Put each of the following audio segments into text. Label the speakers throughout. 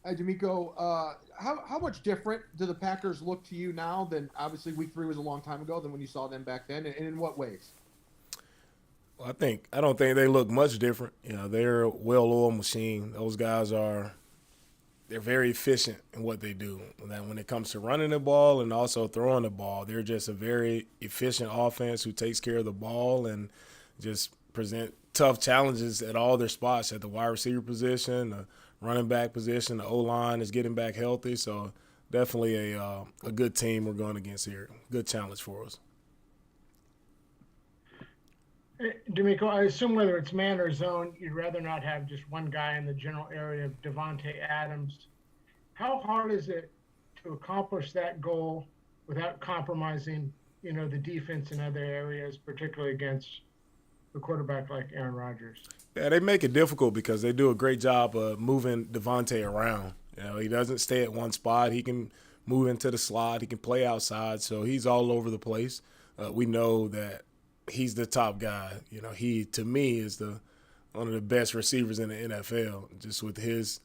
Speaker 1: Hi, DeMeco. How much different do the Packers look to you now than obviously Week 3 was a long time ago than when you saw them back then, and in what ways?
Speaker 2: Well, I don't think they look much different. They're a well-oiled machine. Those guys are they're very efficient in what they do. That when it comes to running the ball and also throwing the ball, they're just a very efficient offense who takes care of the ball and just present tough challenges at all their spots at the wide receiver position, the running back position, the O line is getting back healthy. So definitely a good team we're going against here. Good challenge for us.
Speaker 3: D'Amico, I assume whether it's man or zone, you'd rather not have just one guy in the general area of Devontae Adams. How hard is it to accomplish that goal without compromising, the defense in other areas, particularly against the quarterback like Aaron Rodgers?
Speaker 2: Yeah, they make it difficult because they do a great job of moving Devontae around. He doesn't stay at one spot. He can move into the slot. He can play outside, so he's all over the place. We know that he's the top guy. He to me is the one of the best receivers in the NFL. Just with his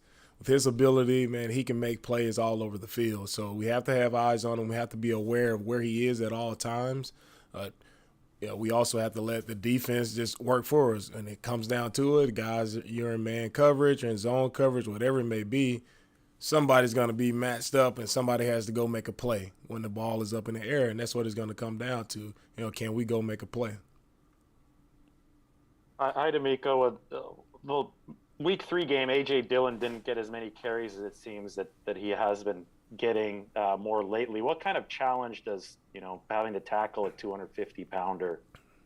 Speaker 2: ability, man, he can make plays all over the field. So we have to have eyes on him. We have to be aware of where he is at all times. We also have to let the defense just work for us. And it comes down to it, guys, you're in man coverage or in zone coverage, whatever it may be, somebody's going to be matched up and somebody has to go make a play when the ball is up in the air. And that's what it's going to come down to. Can we go make a play?
Speaker 4: Hi, D'Amico. The week 3 game, AJ Dillon didn't get as many carries as it seems that he has been getting more lately. What kind of challenge does having to tackle a 250-pounder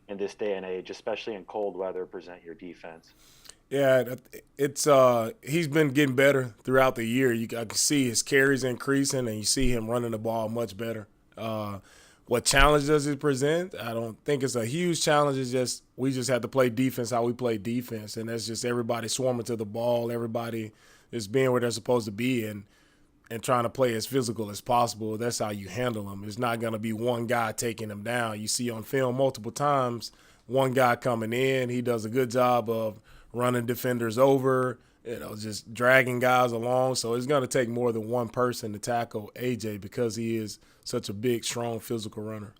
Speaker 4: in this day and age, especially in cold weather, present your defense?
Speaker 2: Yeah, it's he's been getting better throughout the year. I can see his carries increasing, and you see him running the ball much better. What challenge does it present? I don't think it's a huge challenge. It's just we just have to play defense how we play defense, and that's just everybody swarming to the ball, everybody is being where they're supposed to be, and trying to play as physical as possible. That's how you handle them. It's not going to be one guy taking them down. You see on film multiple times, one guy coming in, he does a good job of running defenders over, just dragging guys along. So it's going to take more than one person to tackle AJ because he is such a big, strong, physical runner.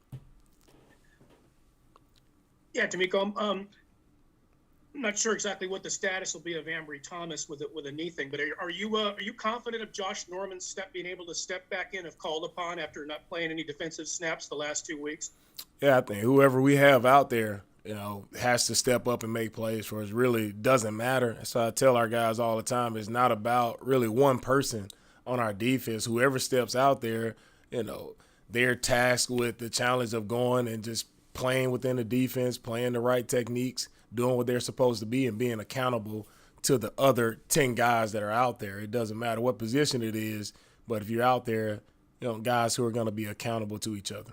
Speaker 5: Yeah, D'Amico, I'm not sure exactly what the status will be of Ambry Thomas with a knee thing, but are you confident of Josh Norman's being able to step back in if called upon after not playing any defensive snaps the last 2 weeks?
Speaker 2: Yeah, I think whoever we have out there, has to step up and make plays for us. Really doesn't matter. So I tell our guys all the time, it's not about really one person on our defense. Whoever steps out there, they're tasked with the challenge of going and just playing within the defense, playing the right techniques, doing what they're supposed to be, and being accountable to the other 10 guys that are out there. It doesn't matter what position it is, but if you're out there, guys who are going to be accountable to each other.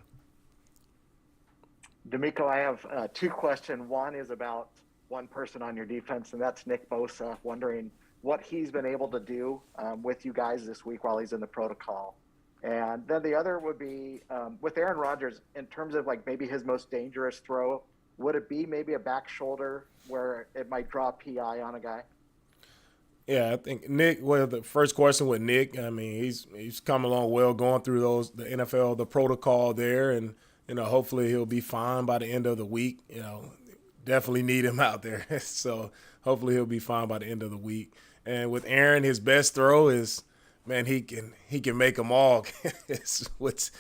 Speaker 6: D'Amico, I have two questions. One is about one person on your defense, and that's Nick Bosa, wondering what he's been able to do with you guys this week while he's in the protocol. And then the other would be with Aaron Rodgers, in terms of like maybe his most dangerous throw, would it be maybe a back shoulder where it might draw a PI on a guy?
Speaker 2: Yeah, I think Nick. Well, the first question with Nick, I mean, he's come along well, going through the NFL, the protocol there, and hopefully he'll be fine by the end of the week. Definitely need him out there, so hopefully he'll be fine by the end of the week. And with Aaron, his best throw is, man, he can make them all, which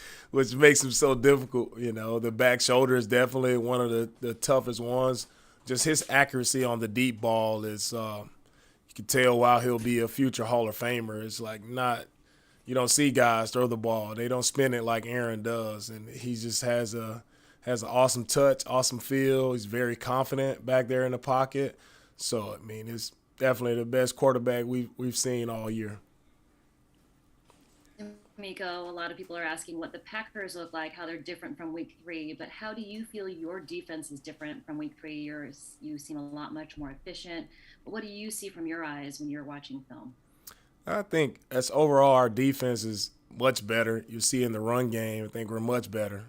Speaker 2: makes him so difficult. The back shoulder is definitely one of the toughest ones. Just his accuracy on the deep ball is. You can tell why he'll be a future Hall of Famer. It's like you don't see guys throw the ball. They don't spin it like Aaron does, and he just has an awesome touch, awesome feel. He's very confident back there in the pocket. So I mean, it's definitely the best quarterback we've seen all year.
Speaker 7: Miko, a lot of people are asking what the Packers look like, how they're different from week 3, but how do you feel your defense is different from week 3? You seem a lot much more efficient. But what do you see from your eyes when you're watching film?
Speaker 2: I think as overall our defense is much better. You see in the run game, I think we're much better.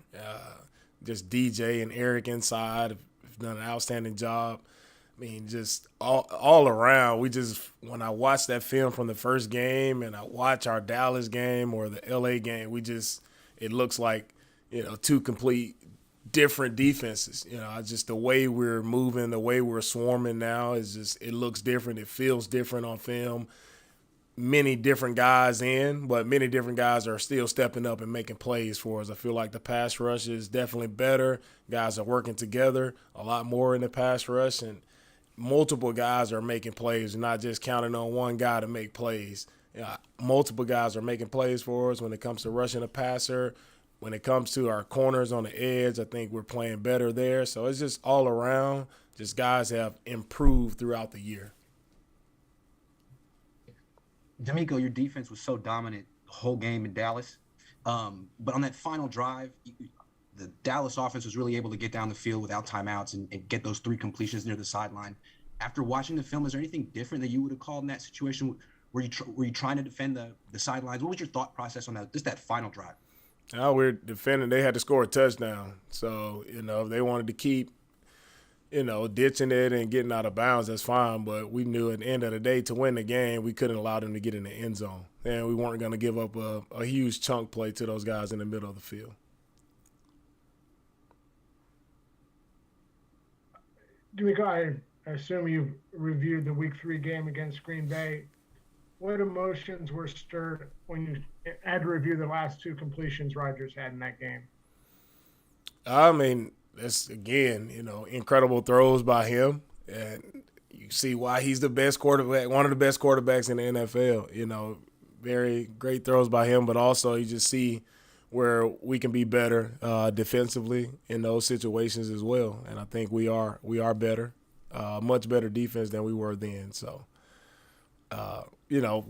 Speaker 2: Just DJ and Eric inside have done an outstanding job. mean, just all around, when I watch that film from the first game and I watch our Dallas game or the LA game, it looks like, two complete different defenses. Just the way we're moving, the way we're swarming now it looks different. It feels different on film. Many different guys but many different guys are still stepping up and making plays for us. I feel like the pass rush is definitely better. Guys are working together a lot more in the pass rush, and multiple guys are making plays, not just counting on one guy to make plays. Multiple guys are making plays for us when it comes to rushing a passer. When it comes to our corners on the edge, I think we're playing better there. So it's just all around, just guys have improved throughout the year.
Speaker 8: DeMeco, your defense was so dominant the whole game in Dallas. But on that final drive, the Dallas offense was really able to get down the field without timeouts and get those 3 completions near the sideline. After watching the film, is there anything different that you would have called in that situation? Were you trying to defend the sidelines? What was your thought process on that, just that final drive?
Speaker 2: We're defending. They had to score a touchdown. So, if they wanted to keep, ditching it and getting out of bounds, that's fine. But we knew at the end of the day, to win the game, we couldn't allow them to get in the end zone. And we weren't going to give up a huge chunk play to those guys in the middle of the field.
Speaker 3: DeMeco, I assume you've reviewed the Week 3 game against Green Bay. What emotions were stirred when you had to review the last 2 completions Rodgers had in that game?
Speaker 2: I mean, that's, again, incredible throws by him. And you see why he's the best quarterback, one of the best quarterbacks in the NFL. Very great throws by him, but also you just see where we can be better defensively in those situations as well. And I think we are better, much better defense than we were then. So,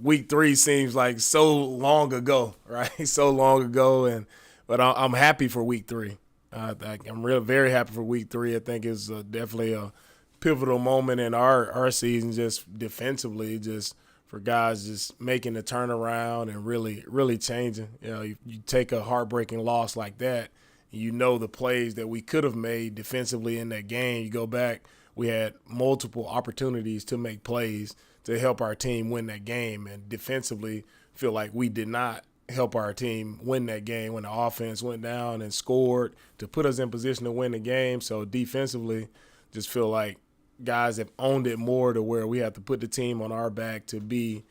Speaker 2: Week 3 seems like so long ago, right? So long ago, but I'm happy for Week 3. I'm really very happy for Week 3. I think it's definitely a pivotal moment in our season, just defensively, just for guys just making the turnaround and really, really changing. You take a heartbreaking loss like that, the plays that we could have made defensively in that game. You go back, we had multiple opportunities to make plays to help our team win that game, and defensively feel like we did not help our team win that game when the offense went down and scored to put us in position to win the game. So defensively, just feel like guys have owned it more to where we have to put the team on our back to be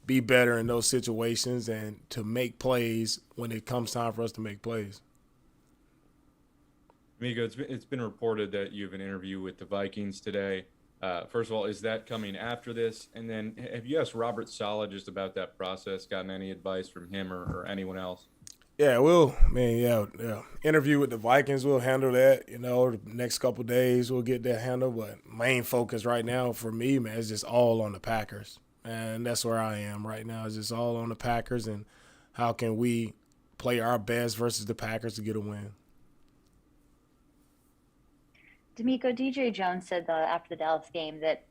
Speaker 2: better in those situations and to make plays when it comes time for us to make plays.
Speaker 9: Amigo, it's been reported that you have an interview with the Vikings today. First of all, is that coming after this? And then have you asked Robert Saleh just about that process, gotten any advice from him or anyone else?
Speaker 2: Yeah, interview with the Vikings, we'll handle that, the next couple of days we'll get that handled. But main focus right now for me, man, is just all on the Packers. And that's where I am right now. It's just all on the Packers and how can we play our best versus the Packers to get a win.
Speaker 10: DeMeco, DJ Jones said after the Dallas game that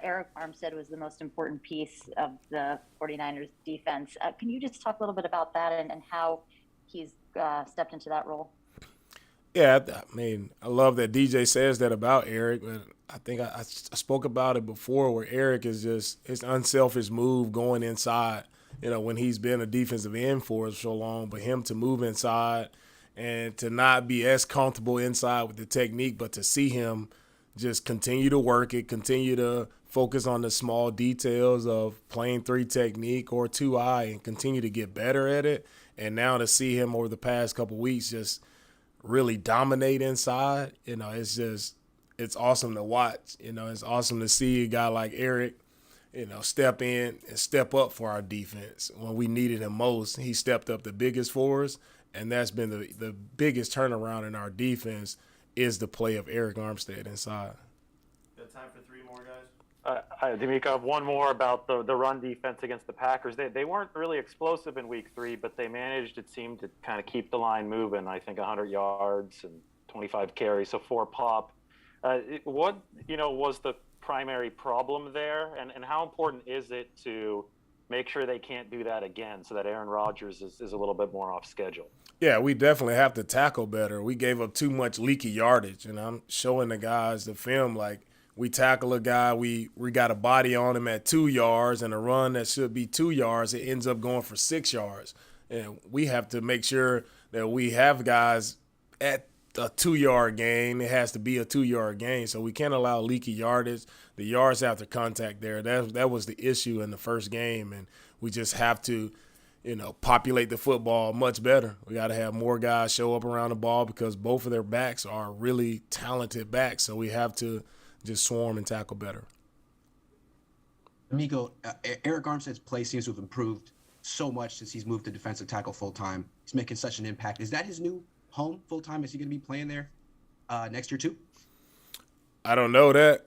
Speaker 10: Eric Armstead was the most important piece of the 49ers defense. Can you just talk a little bit about that and how he's stepped into that role?
Speaker 2: Yeah, I mean, I love that DJ says that about Eric, but I think I spoke about it before where Eric is just his unselfish move going inside, when he's been a defensive end for us so long, but him to move inside and to not be as comfortable inside with the technique, but to see him just continue to work it, continue to focus on the small details of playing 3 technique or 2-eye and continue to get better at it. And now to see him over the past couple weeks just really dominate inside, it's awesome to watch. It's awesome to see a guy like Eric, step in and step up for our defense. When we needed him most, he stepped up the biggest for us. And that's been the biggest turnaround in our defense is the play of Eric Armstead inside.
Speaker 11: Got time for 3 more, guys?
Speaker 4: DeMeco, I have one more about the run defense against the Packers. They weren't really explosive in Week 3, but they managed, it seemed, to kind of keep the line moving. I think 100 yards and 25 carries, so 4 pop. What was the primary problem there, and how important is it to make sure they can't do that again so that Aaron Rodgers is a little bit more off schedule?
Speaker 2: Yeah, we definitely have to tackle better. We gave up too much leaky yardage, and I'm showing the guys the film like we tackle a guy, we got a body on him at 2 yards, and a run that should be 2 yards, it ends up going for 6 yards. And we have to make sure that we have guys at a 2-yard gain. It has to be a 2-yard gain, so we can't allow leaky yardage. The yards after contact there, that was the issue in the first game, and we just have to, populate the football much better. We got to have more guys show up around the ball because both of their backs are really talented backs, so we have to just swarm and tackle better.
Speaker 8: DeMeco, Eric Armstead's play seems to have improved so much since he's moved to defensive tackle full-time. He's making such an impact. Is that his new home full-time? Is he going to be playing there next year too?
Speaker 2: I don't know that.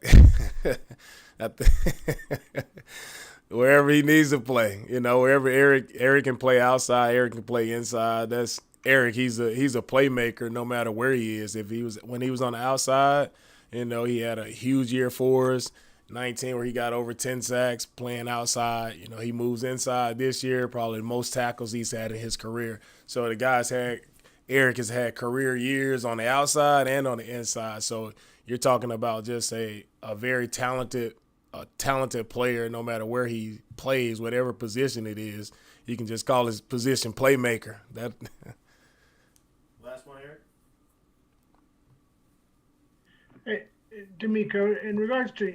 Speaker 2: Wherever he needs to play, wherever Eric can play outside, Eric can play inside. That's Eric. He's a playmaker no matter where he is. When he was on the outside, he had a huge year for us. 19 where he got over 10 sacks playing outside. He moves inside this year, probably the most tackles he's had in his career. So Eric has had career years on the outside and on the inside. So you're talking about just a very talented player no matter where he plays, whatever position it is. You can just call his position playmaker.
Speaker 11: Last one, Eric.
Speaker 3: Hey, DeMeco, in regards to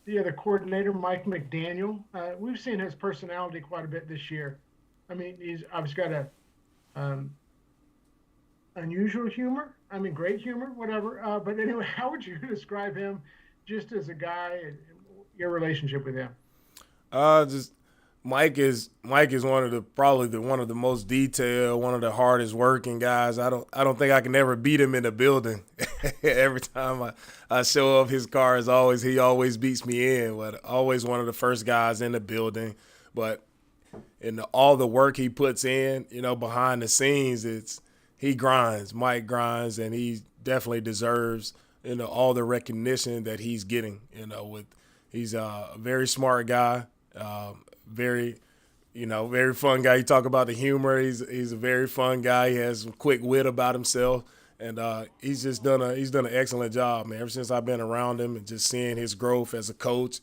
Speaker 3: the other coordinator, Mike McDaniel, we've seen his personality quite a bit this year. I mean, he's obviously got a unusual humor. I mean, great humor, whatever. But anyway, how would you describe him just as a guy and your relationship with him?
Speaker 2: Mike is one of the most detailed, one of the hardest working guys. I don't think I can ever beat him in the building. Every time I show up, he always beats me in. But always one of the first guys in the building. But in all the work he puts in, behind the scenes, he grinds. Mike grinds, and he definitely deserves all the recognition that he's getting. He's a very smart guy. Very fun guy. You talk about the humor. He's a very fun guy. He has some quick wit about himself, and he's done an excellent job, man. Ever since I've been around him and just seeing his growth as a coach,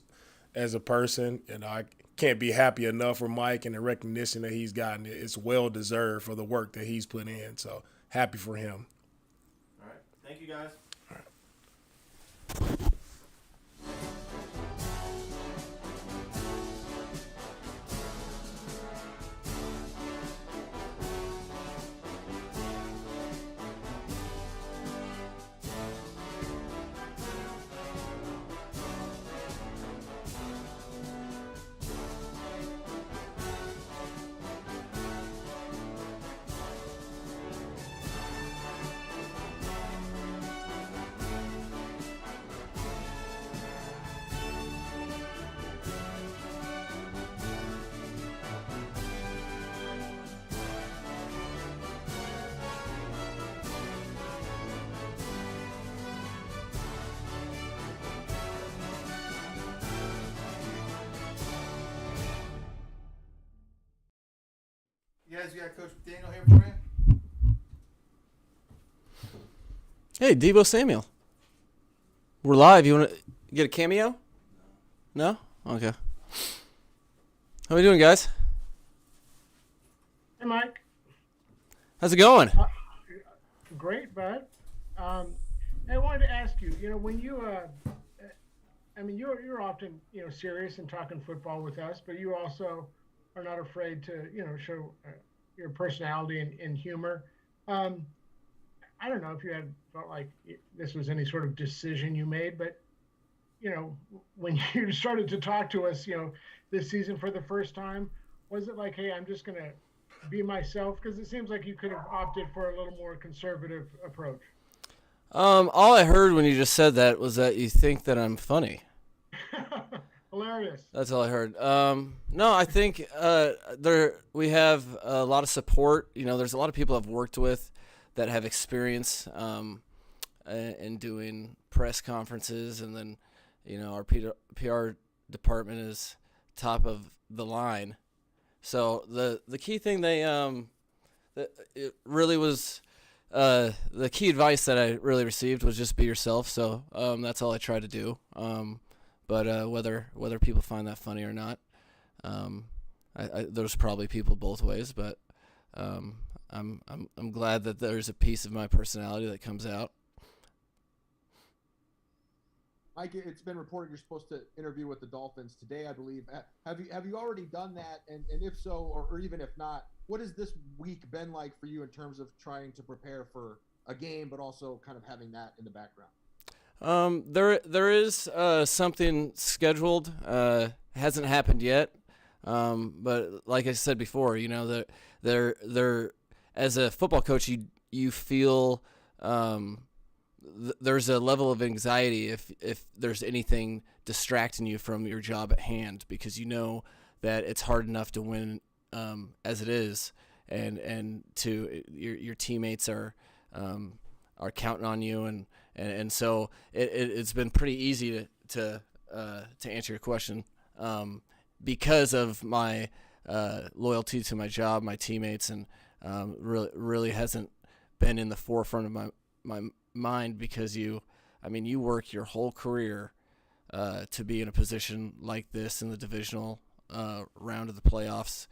Speaker 2: as a person, I can't be happy enough for Mike and the recognition that he's gotten. It's well deserved for the work that he's put in. So happy for him.
Speaker 11: All right, thank you guys.
Speaker 2: All right.
Speaker 11: You guys got Coach McDaniel here for you?
Speaker 12: Hey, Deebo Samuel. We're live. You want to get a cameo? No? Okay. How we doing, guys?
Speaker 3: Hey, Mike.
Speaker 12: How's it going?
Speaker 3: Great, bud. I wanted to ask you, when you, you're often, serious and talking football with us, but you also are not afraid to, show your personality and humor. I don't know if you had felt like this was any sort of decision you made, but, when you started to talk to us, this season for the first time, was it like, hey, I'm just going to be myself? Because it seems like you could have opted for a little more conservative approach.
Speaker 12: All I heard when you just said that was that you think that I'm funny.
Speaker 3: Hilarious.
Speaker 12: That's all I heard. No, I think we have a lot of support. There's a lot of people I've worked with that have experience in doing press conferences, and then our PR department is top of the line. So the key thing it really was the key advice that I really received was just be yourself. So that's all I try to do. But whether people find that funny or not, there's probably people both ways. But I'm glad that there's a piece of my personality that comes out.
Speaker 1: Mike, it's been reported you're supposed to interview with the Dolphins today, I believe. Have you already done that? And if so, or even if not, what has this week been like for you in terms of trying to prepare for a game, but also kind of having that in the background?
Speaker 12: There is something scheduled. Hasn't happened yet. But like I said before, you know, that there as a football coach, you feel there's a level of anxiety if there's anything distracting you from your job at hand, because you know that it's hard enough to win as it is, and to your teammates are counting on you, and so it's been pretty easy to answer your question because of my loyalty to my job, my teammates, and really hasn't been in the forefront of my mind, because you work your whole career to be in a position like this in the divisional round of the playoffs,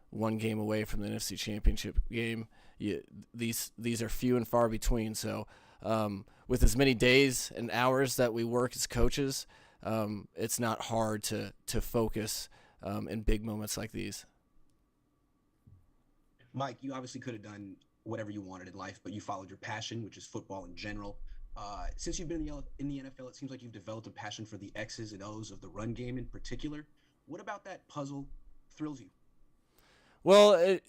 Speaker 12: one game away from the NFC Championship game. These are few and far between. So with as many days and hours that we work as coaches, it's not hard to focus in big moments like these.
Speaker 8: Mike, you obviously could have done whatever you wanted in life, but you followed your passion, which is football in general. Since you've been in the NFL, it seems like you've developed a passion for the X's and O's of the run game in particular. What about that puzzle thrills you?
Speaker 12: Well,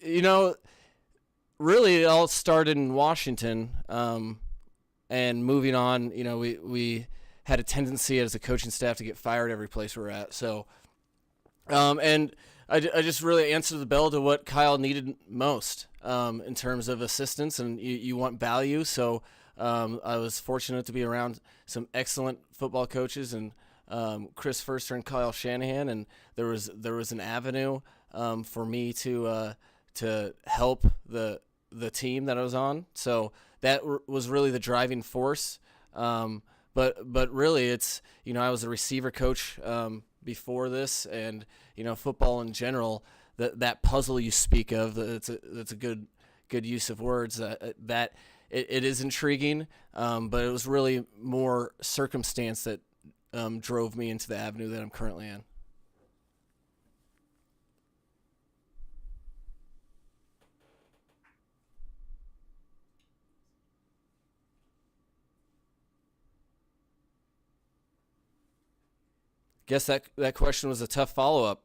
Speaker 12: really it all started in Washington, and moving on, we had a tendency as a coaching staff to get fired every place we're at. So, and I just really answered the bell to what Kyle needed most in terms of assistance, and you want value. So I was fortunate to be around some excellent football coaches, and Chris Furster and Kyle Shanahan, and there was an avenue for me to help the team that I was on. So that was really the driving force. But really, it's I was a receiver coach before this, and football in general. That puzzle you speak of, that's a good use of words. That it is intriguing, but it was really more circumstance that drove me into the avenue that I'm currently in. Guess that question was a tough follow-up.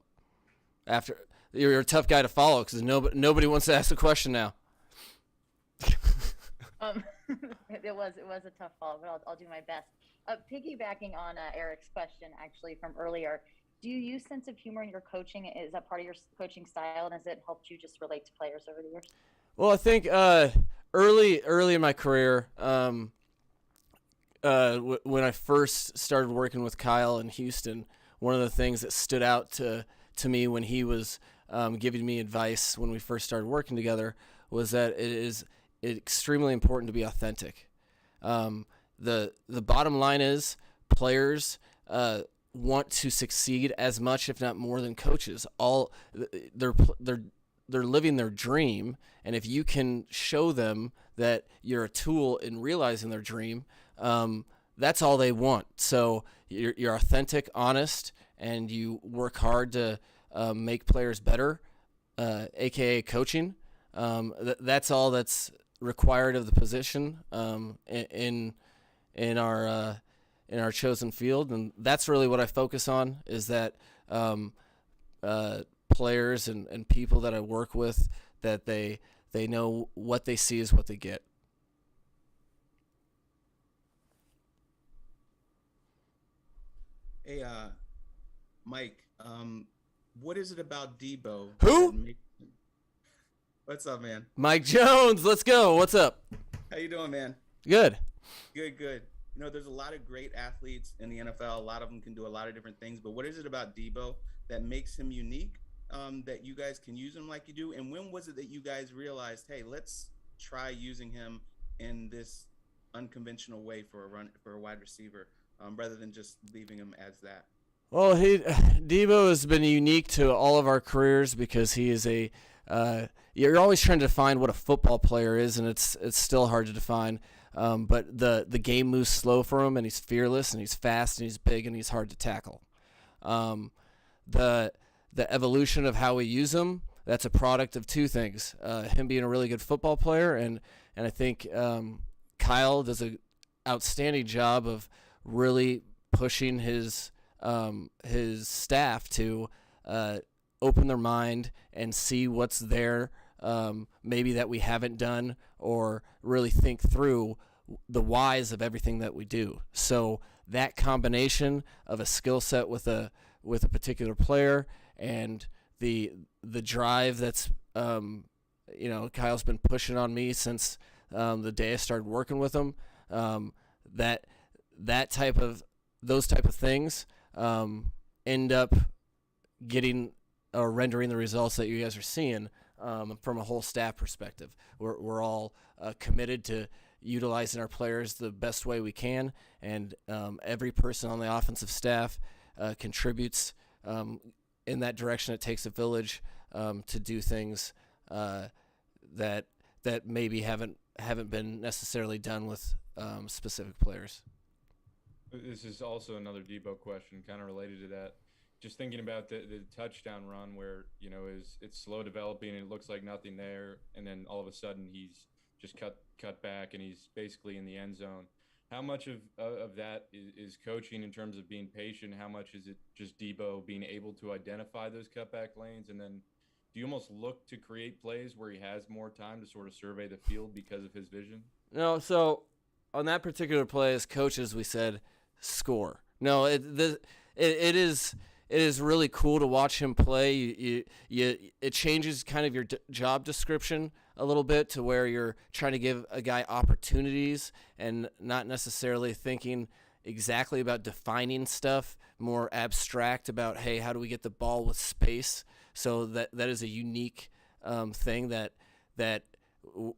Speaker 12: After you're a tough guy to follow, because nobody wants to ask a question now.
Speaker 10: It was a tough follow, but I'll do my best. Piggybacking on Eric's question, actually from earlier, do you use sense of humor in your coaching? Is that part of your coaching style, and has it helped you just relate to players over the years?
Speaker 12: Well, I think early in my career, when I first started working with Kyle in Houston, one of the things that stood out to me when he was giving me advice when we first started working together was that it is extremely important to be authentic. The bottom line is players want to succeed as much, if not more, than coaches. They're living their dream, and if you can show them that you're a tool in realizing their dream, that's all they want. So you're authentic, honest, and you work hard to make players better, aka coaching. That's all that's required of the position in our chosen field, and that's really what I focus on. Is that players and people that I work with, that they know what they see is what they get.
Speaker 13: Hey, Mike, what is it about Deebo?
Speaker 12: Who?
Speaker 13: What's up, man?
Speaker 12: Mike Jones, let's go. What's up?
Speaker 13: How you doing, man?
Speaker 12: Good.
Speaker 13: Good. There's a lot of great athletes in the NFL. A lot of them can do a lot of different things, but what is it about Deebo that makes him unique, that you guys can use him like you do? And when was it that you guys realized, hey, let's try using him in this unconventional way for a wide receiver, rather than just leaving him as that?
Speaker 12: Well, Deebo has been unique to all of our careers because he is you're always trying to define what a football player is, and it's still hard to define. But the game moves slow for him, and he's fearless, and he's fast, and he's big, and he's hard to tackle. The evolution of how we use him, that's a product of two things: him being a really good football player, and I think Kyle does an outstanding job of really pushing his staff to open their mind and see what's there, maybe that we haven't done, or really think through the whys of everything that we do. So that combination of a skill set with a particular player and the drive that's Kyle's been pushing on me since the day I started working with him. Those type of things end up getting or rendering the results that you guys are seeing from a whole staff perspective. We're all committed to utilizing our players the best way we can, and every person on the offensive staff contributes in that direction. It takes a village to do things that maybe haven't been necessarily done with specific players.
Speaker 9: This is also another Deebo question, kind of related to that. Just thinking about the touchdown run where, it's slow developing and it looks like nothing there, and then all of a sudden he's just cut back and he's basically in the end zone. How much of that is coaching in terms of being patient? How much is it just Deebo being able to identify those cutback lanes? And then do you almost look to create plays where he has more time to sort of survey the field because of his vision?
Speaker 12: No, so on that particular play, as coaches, we said score. No, it is really cool to watch him play. It changes kind of your job description a little bit to where you're trying to give a guy opportunities and not necessarily thinking exactly about defining stuff, more abstract about, hey, how do we get the ball with space? So that is a unique thing that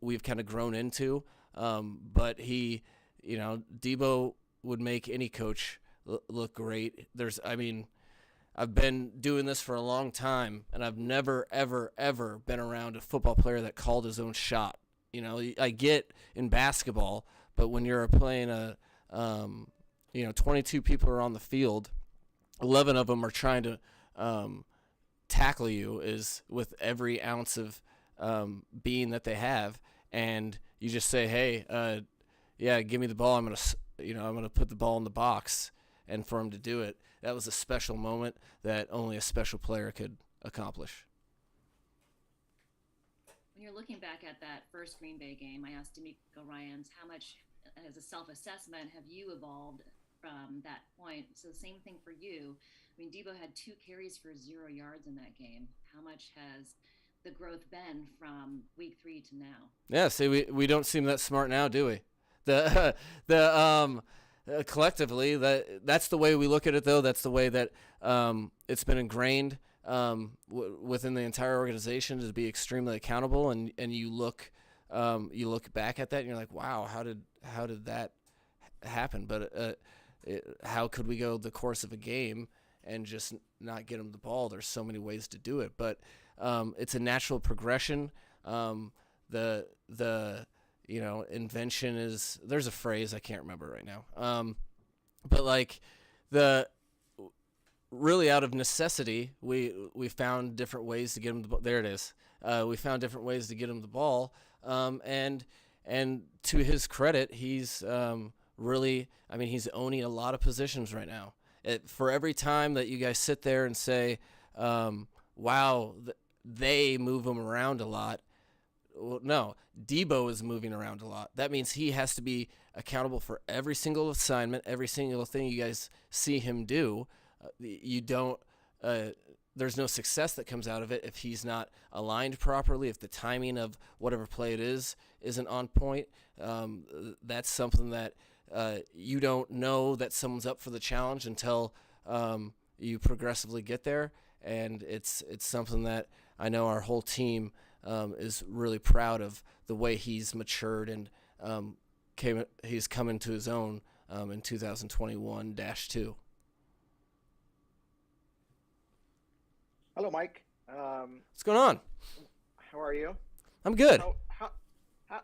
Speaker 12: we've kind of grown into. But Deebo would make any coach look great. I've been doing this for a long time, and I've never, ever, ever been around a football player that called his own shot. I get in basketball, but when you're playing 22 people are on the field, 11 of them are trying to tackle you is with every ounce of being that they have, and you just say, hey, give me the ball. I'm gonna put the ball in the box, and for him to do it, that was a special moment that only a special player could accomplish.
Speaker 7: When you're looking back at that first Green Bay game, I asked DeMeco Ryans, how much, as a self-assessment, have you evolved from that point? So the same thing for you. Deebo had 2 carries for 0 yards in that game. How much has the growth been from week 3 to now?
Speaker 12: Yeah, see, we don't seem that smart now, do we? Collectively, that's the way we look at it, though. That's the way that it's been ingrained within the entire organization to be extremely accountable. And you look back at that and you're like, wow, how did that happen? But how could we go the course of a game and just not get them the ball? There's so many ways to do it, but it's a natural progression. Invention is, there's a phrase, I can't remember right now. But like really out of necessity, we found different ways to get him the ball. There it is. We found different ways to get him the ball. And to his credit, he's really, he's owning a lot of positions right now. For every time that you guys sit there and say, wow, they move him around a lot. Well, no, Deebo is moving around a lot. That means he has to be accountable for every single assignment, every single thing you guys see him do. There's no success that comes out of it if he's not aligned properly, if the timing of whatever play it is isn't on point. That's something that you don't know that someone's up for the challenge until you progressively get there. And it's something that I know our whole team is really proud of the way he's matured and he's come into his own in 2021-2.
Speaker 6: Hello, Mike.
Speaker 12: What's going on?
Speaker 6: How are you?
Speaker 12: I'm good.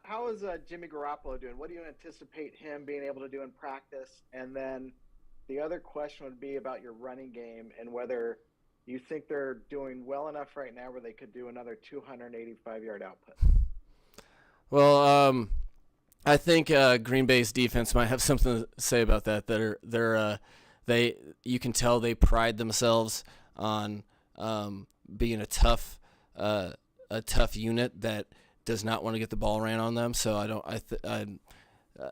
Speaker 6: How is Jimmy Garoppolo doing? What do you anticipate him being able to do in practice? And then the other question would be about your running game and whether you think they're doing well enough right now where they could do another 285-yard output.
Speaker 12: Well, I think Green Bay's defense might have something to say about that. You can tell they pride themselves on being a tough unit that does not want to get the ball ran on them. So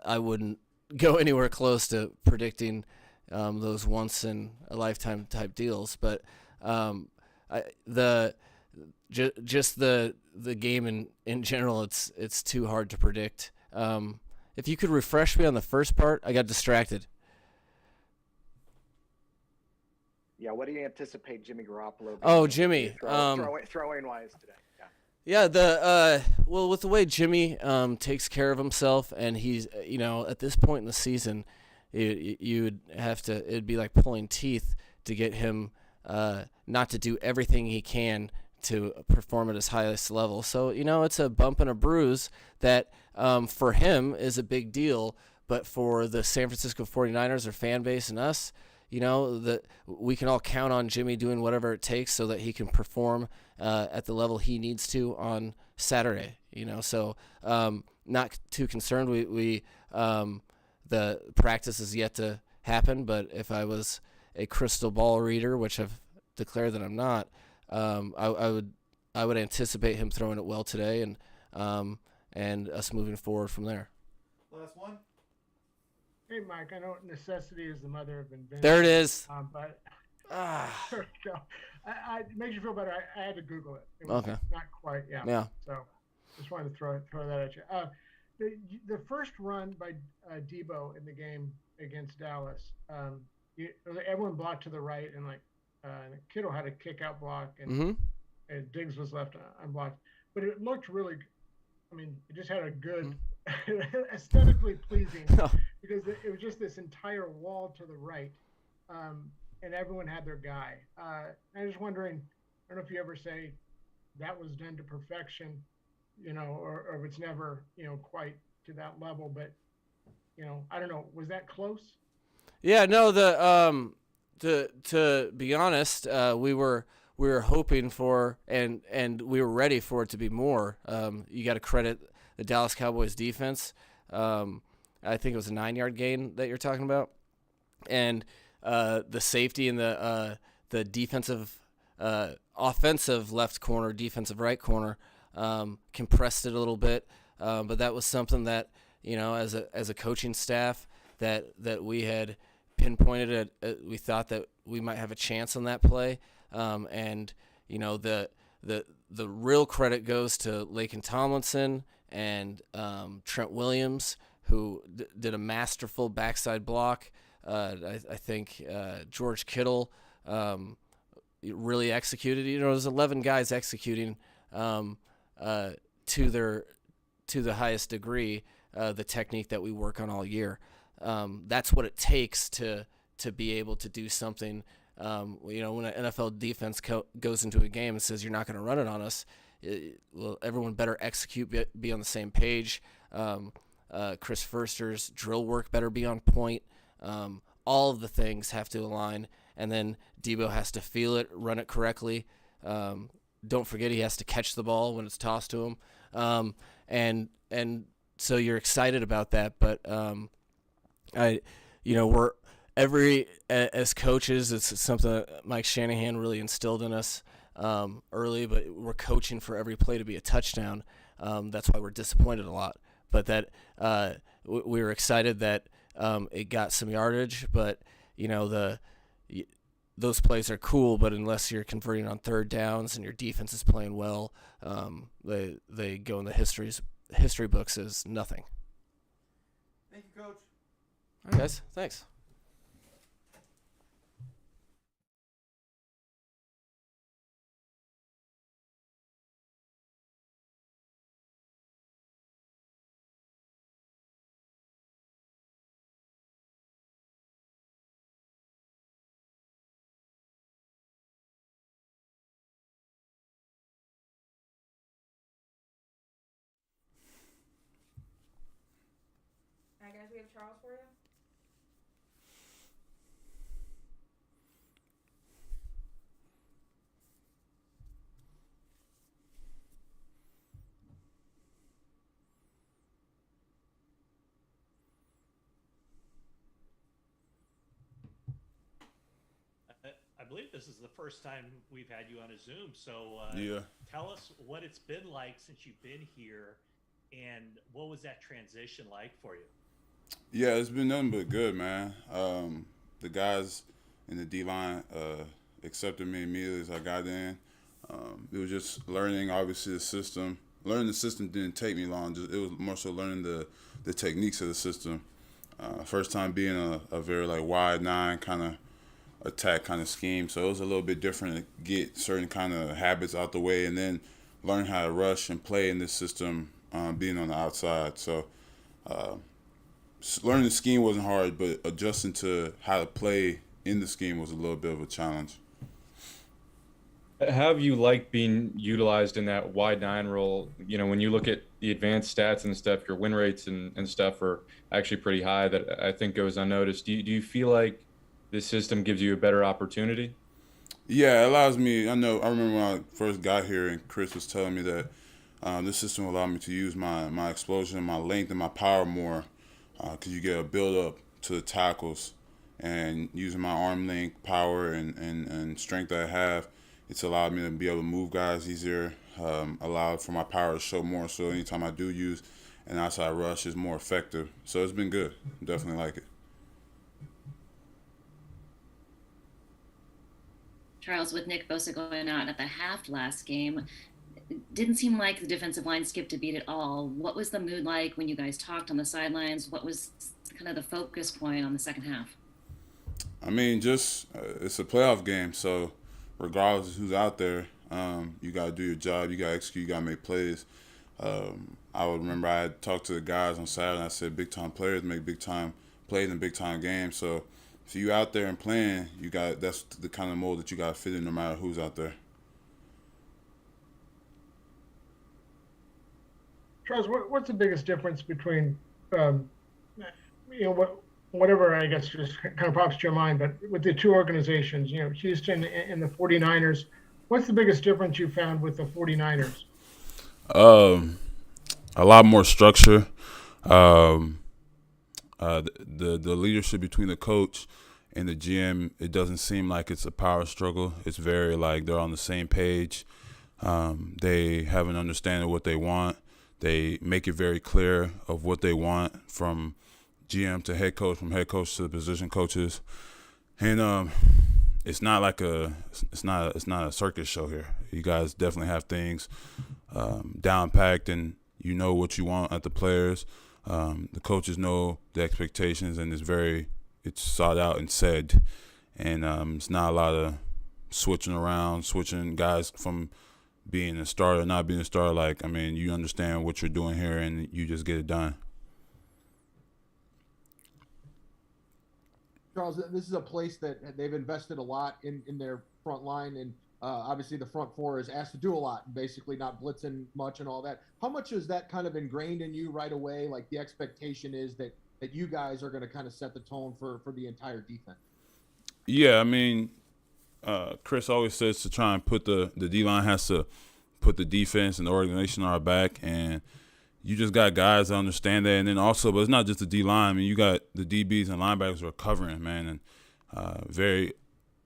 Speaker 12: I wouldn't go anywhere close to predicting those once in a lifetime type deals. But the game in general, it's too hard to predict. If you could refresh me on the first part, I got distracted.
Speaker 6: Yeah, what do you anticipate Jimmy Garoppolo?
Speaker 12: Oh, Jimmy.
Speaker 6: Throwing wise today.
Speaker 12: Yeah, well, with the way Jimmy takes care of himself, and he's, at this point in the season, you'd have to, it'd be like pulling teeth to get him not to do everything he can to perform at his highest level. So, it's a bump and a bruise that for him is a big deal, but for the San Francisco 49ers, their fan base, and us, that we can all count on Jimmy doing whatever it takes so that he can perform at the level he needs to on Saturday. So not too concerned. We the practice is yet to happen, but if I was a crystal ball reader, which I've declared that I'm not, I would anticipate him throwing it well today, and us moving forward from there.
Speaker 11: Last one.
Speaker 3: Hey, Mike, I know necessity is the mother of invention.
Speaker 12: There it is.
Speaker 3: But there we go. It makes you feel better. I had to Google it. It was
Speaker 12: okay.
Speaker 3: Not quite, yeah.
Speaker 12: Yeah.
Speaker 3: So just wanted to throw that at you. The first run by Deebo in the game against Dallas, everyone blocked to the right, and Kittle had a kick-out block, and Diggs was left unblocked. But it looked really, it just had a good, aesthetically pleasing, because it was just this entire wall to the right, and everyone had their guy. I'm just wondering, I don't know if you ever say that was done to perfection, or if it's never, quite to that level, but, I don't know, was that close?
Speaker 12: Yeah, no, to be honest, we were hoping for, and we were ready for it to be more. You got to credit the Dallas Cowboys defense. I think it was a 9-yard gain that you're talking about, and the safety and the defensive, offensive left corner, defensive right corner, compressed it a little bit. But that was something that, as a coaching staff that we had pinpointed it. We thought that we might have a chance on that play. And the real credit goes to Laken Tomlinson and Trent Williams, who did a masterful backside block. I think George Kittle really executed. There's 11 guys executing to the highest degree the technique that we work on all year. That's what it takes to be able to do something. When an NFL defense goes into a game and says you're not going to run it on us, everyone better execute, be on the same page. Chris Foerster's drill work better be on point. All of the things have to align, and then Deebo has to feel it, run it correctly. Don't forget he has to catch the ball when it's tossed to him. And so you're excited about that, but we're as coaches, it's something that Mike Shanahan really instilled in us early, but we're coaching for every play to be a touchdown. That's why we're disappointed a lot. But that we were excited that it got some yardage, but those plays are cool, but unless you're converting on third downs and your defense is playing well, they go in the history books as nothing.
Speaker 11: Thank you, Coach.
Speaker 12: All right, guys. Thanks.
Speaker 14: we have Charles for you.
Speaker 15: I believe this is the first time we've had you on a Zoom. So
Speaker 16: yeah.
Speaker 15: Tell us what it's been like since you've been here, and what was that transition like for you?
Speaker 16: Yeah, it's been nothing but good, man. The guys in the D-line accepted me immediately as I got in. It was just learning, obviously, the system. Learning the system didn't take me long. It was more so learning the techniques of the system. First time being a very like wide nine kind of attack kind of scheme, so it was a little bit different to get certain kind of habits out the way and then learn how to rush and play in this system, being on the outside. So learning the scheme wasn't hard, but adjusting to how to play in the scheme was a little bit of a challenge.
Speaker 9: How have you liked being utilized in that wide nine role? You know, when you look at the advanced stats and stuff, your win rates and stuff are actually pretty high, that I think goes unnoticed. Do you feel like this system gives you a better opportunity?
Speaker 16: Yeah, it allows me. I remember when I first got here and Chris was telling me that this system will allow me to use my explosion, my length, and my power more, because you get a build up to the tackles, and using my arm length, power, and strength that I have, it's allowed me to be able to move guys easier, allowed for my power to show more, so anytime I do use an outside rush is more effective. So it's been good. Definitely like it.
Speaker 7: Charles, with Nick Bosa going out at the half last game, it didn't seem like the defensive line skipped a beat at all. What was the mood like when you guys talked on the sidelines? What was kind of the focus point on the second half?
Speaker 16: I mean, just it's a playoff game, so regardless of who's out there, you got to do your job. You got to execute. You got to make plays. I would remember I had talked to the guys on Saturday, and I said big-time players make big-time plays in big-time games. So if you out there and playing, that's the kind of mold that you got to fit in no matter who's out there.
Speaker 3: Charles, what's the biggest difference between, whatever, I guess, just kind of pops to your mind, but with the two organizations, Houston and the 49ers, what's the biggest difference you found with the 49ers?
Speaker 16: A lot more structure. The leadership between the coach and the GM, it doesn't seem like it's a power struggle. It's very like they're on the same page. They have an understanding of what they want. They make it very clear of what they want from GM to head coach, from head coach to the position coaches. And it's not like it's not a circus show here. You guys definitely have things down packed, and you know what you want at the players. The coaches know the expectations, and it's sought out and said. And it's not a lot of switching guys from being a starter, not being a starter. Like, I mean, you understand what you're doing here, and you just get it done.
Speaker 1: Charles, this is a place that they've invested a lot in their front line, and obviously the front four is asked to do a lot, basically not blitzing much and all that. How much is that kind of ingrained in you right away? Like the expectation is that you guys are going to kind of set the tone for the entire defense?
Speaker 16: Yeah, I mean, Chris always says to try and put the D-line has to put the defense and the organization on our back, and you just got guys that understand that. And then also, but it's not just the D-line. I mean, you got the DBs and linebackers who are covering, man, and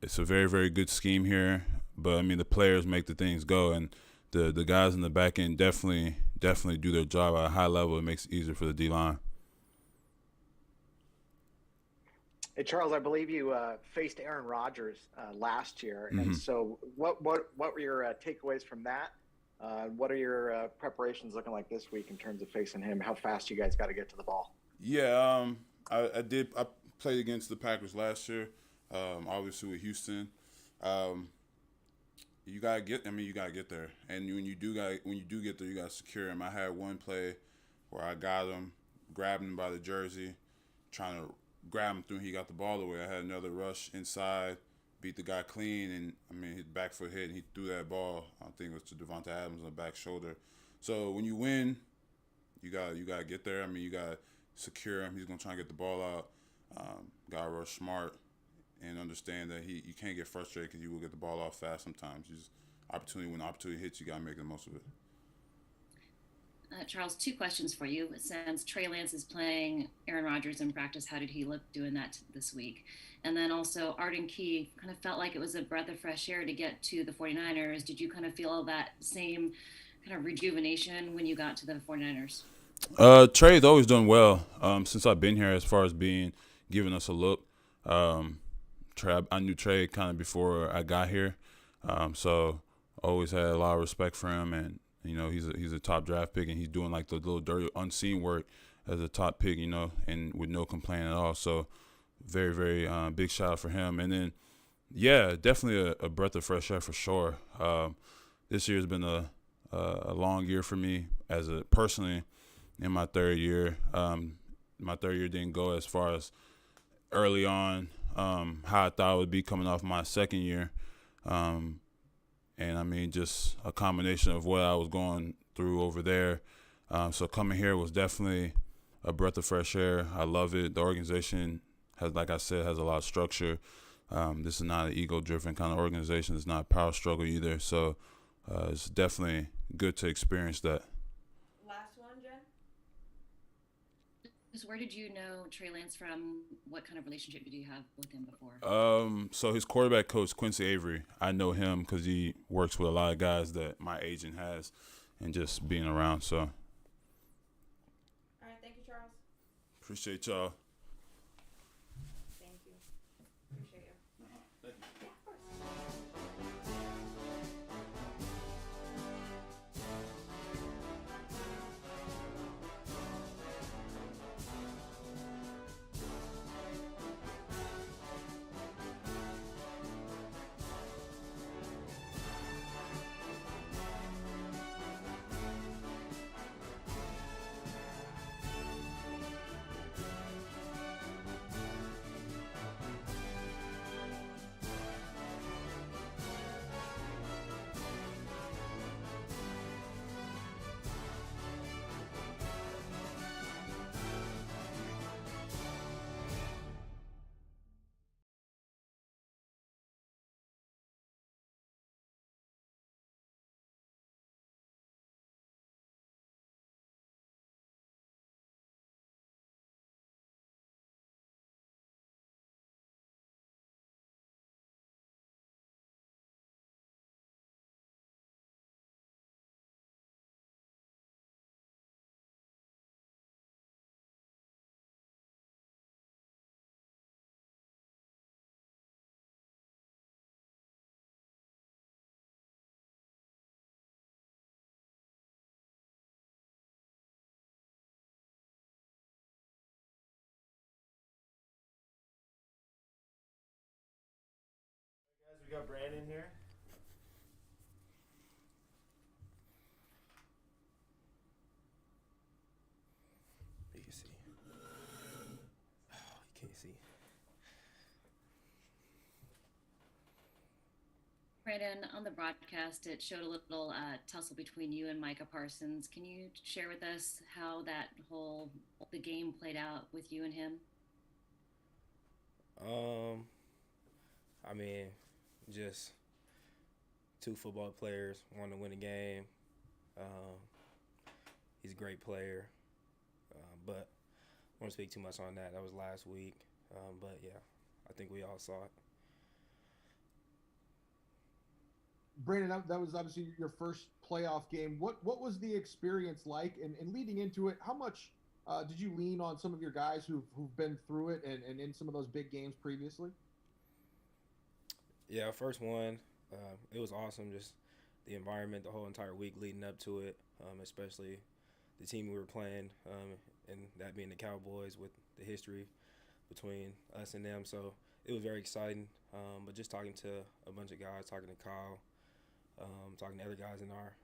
Speaker 16: it's a very, very good scheme here. But, I mean, the players make the things go, and the guys in the back end definitely do their job at a high level. It makes it easier for the D-line.
Speaker 6: Hey, Charles, I believe you faced Aaron Rodgers last year.
Speaker 16: Mm-hmm.
Speaker 6: And so what were your takeaways from that? What are your preparations looking like this week in terms of facing him? How fast you guys got to get to the ball?
Speaker 16: Yeah, I played against the Packers last year, obviously with Houston. You gotta get there, and when you do get there, you gotta secure him. I had one play where I got him, grabbed him by the jersey, trying to grab him through. He got the ball away. I had another rush inside, beat the guy clean, and I mean his back foot hit, and he threw that ball. I think it was to Devontae Adams on the back shoulder. So when you win, you gotta get there. I mean, you gotta secure him. He's going to try and get the ball out. Got to rush smart and understand that you can't get frustrated because you will get the ball off fast sometimes. When opportunity hits, you got to make the most of it.
Speaker 7: Charles, 2 questions for you. Since Trey Lance is playing Aaron Rodgers in practice, how did he look doing that this week? And then also, Arden Key kind of felt like it was a breath of fresh air to get to the 49ers. Did you kind of feel that same kind of rejuvenation when you got to the 49ers?
Speaker 16: Trey's always done well since I've been here as far as giving us a look. I knew Trey kind of before I got here, so always had a lot of respect for him, and he's a top draft pick, and he's doing like the little dirty unseen work as a top pick, and with no complaint at all. So very, very big shout out for him. And then, yeah, definitely a breath of fresh air for sure. This year has been a long year for me personally in my third year. My third year didn't go as far as early on how I thought it would be coming off my second year. And I mean, just a combination of what I was going through over there. So coming here was definitely a breath of fresh air. I love it. The organization like I said, has a lot of structure. This is not an ego-driven kind of organization. It's not a power struggle either. So it's definitely good to experience that.
Speaker 14: Last one, Jen.
Speaker 7: Where did you know Trey Lance from? What kind of relationship did you have with him before?
Speaker 16: So his quarterback coach, Quincy Avery, I know him because he works with a lot of guys that my agent has, and just being around. So.
Speaker 14: All right, thank you, Charles.
Speaker 16: Appreciate y'all.
Speaker 14: Thank you. Appreciate you.
Speaker 16: Thank you.
Speaker 14: Yeah, of course.
Speaker 17: We got Brandon here.
Speaker 2: You can see. Oh, you can't see.
Speaker 7: Brandon, on the broadcast, it showed a little tussle between you and Micah Parsons. Can you share with us how the game played out with you and him?
Speaker 2: I mean, just two football players wanting to win a game. He's a great player, but I won't speak too much on that. That was last week, but yeah, I think we all saw it.
Speaker 1: Brandon, that was obviously your first playoff game. What was the experience like? And leading into it, how much did you lean on some of your guys who've been through it and in some of those big games previously?
Speaker 2: Yeah, first one, it was awesome. Just the environment, the whole entire week leading up to it, especially the team we were playing, and that being the Cowboys with the history between us and them. So it was very exciting. But just talking to a bunch of guys, talking to Kyle, talking to other guys in our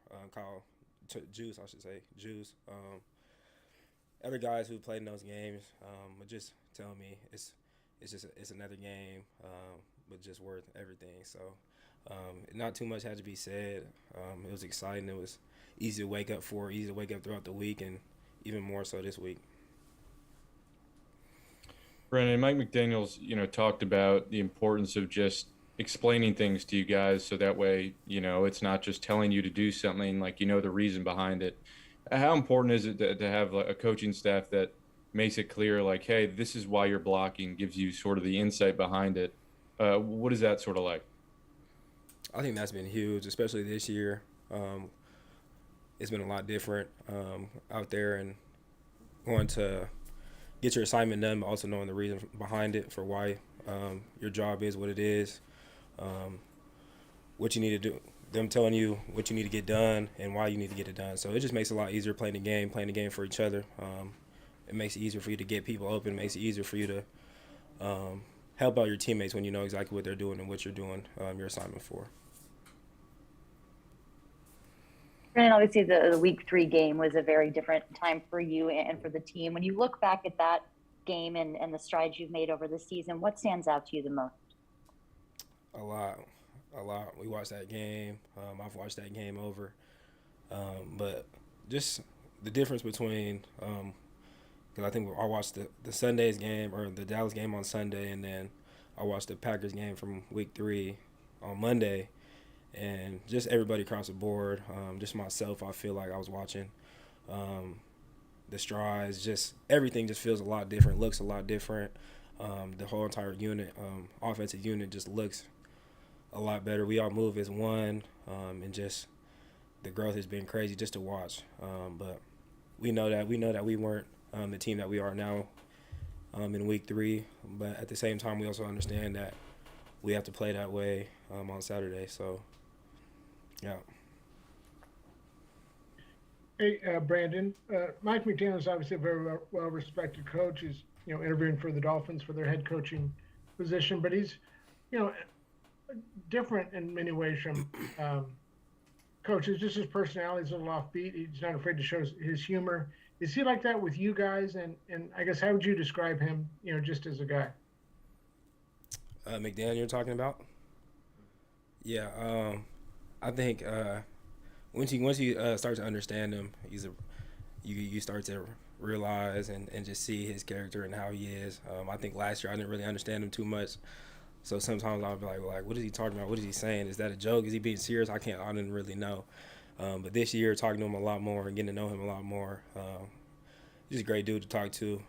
Speaker 2: Juice, other guys who played in those games, but just telling me it's another game, but just worth everything. So not too much had to be said. It was exciting. It was easy to wake up for, easy to wake up throughout the week, and even more so this week.
Speaker 9: Brennan, Mike McDaniel's, talked about the importance of just explaining things to you guys so that way, it's not just telling you to do something, like, the reason behind it. How important is it to have like a coaching staff that makes it clear, like, hey, this is why you're blocking, gives you sort of the insight behind it? What is that sort of like?
Speaker 18: I think that's been huge, especially this year. It's been a lot different out there, and going to get your assignment done, but also knowing the reason behind it for why your job is what it is, what you need to do, them telling you what you need to get done and why you need to get it done. So it just makes it a lot easier playing the game for each other. It makes it easier for you to get people open. It makes it easier for you to help out your teammates when you know exactly what they're doing and what you're doing your assignment for.
Speaker 10: And obviously the week 3 game was a very different time for you and for the team. When you look back at that game and the strides you've made over the season, what stands out to you the most?
Speaker 18: A lot. We watched that game. I've watched that game over. But just the difference between, because I think I watched the Sunday's game, or the Dallas game on Sunday, and then I watched the Packers game from week 3 on Monday. And just everybody across the board, just myself, I feel like I was watching the strides, just everything just feels a lot different, looks a lot different. The whole entire unit, offensive unit, just looks a lot better. We all move as one, and just the growth has been crazy just to watch. But we know that we weren't the team that we are now in week 3. But at the same time, we also understand that we have to play that way on Saturday. So. Yeah.
Speaker 3: Hey, Brandon. Mike McDaniel is obviously a very well-respected coach. He's, interviewing for the Dolphins for their head coaching position, but he's, different in many ways from coaches. Just his personality is a little offbeat. He's not afraid to show his humor. Is he like that with you guys? And I guess, how would you describe him, just as a guy?
Speaker 18: McDaniel you're talking about? Yeah. I think once you start to understand him, you start to realize and just see his character and how he is. I think last year I didn't really understand him too much, so sometimes I'll be like, what is he talking about? What is he saying? Is that a joke? Is he being serious? I didn't really know. But this year, talking to him a lot more and getting to know him a lot more, he's a great dude to talk to.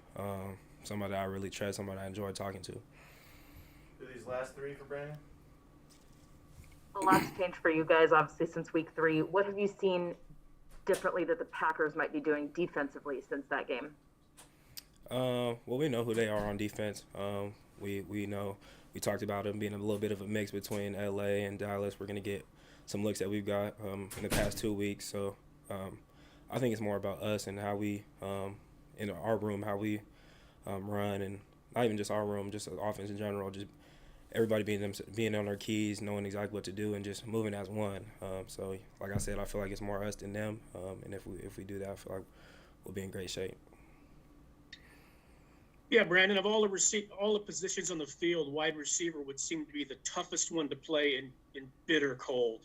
Speaker 18: Somebody I really trust, somebody I enjoy talking to.
Speaker 11: Do these last 3 for Brandon?
Speaker 19: A lot's changed for you guys, obviously, since week 3. What have you seen differently that the Packers might be doing defensively since that game?
Speaker 18: Well, we know who they are on defense. We know, we talked about them being a little bit of a mix between LA and Dallas. We're going to get some looks that we've got in the past 2 weeks. So I think it's more about us and how we, in our room, how we run, and not even just our room, just the offense in general, just everybody being on their keys, knowing exactly what to do, and just moving as one. So, like I said, I feel like it's more us than them. And if we do that, I feel like we'll be in great shape.
Speaker 5: Yeah, Brandon, of all the positions on the field, wide receiver would seem to be the toughest one to play in bitter cold.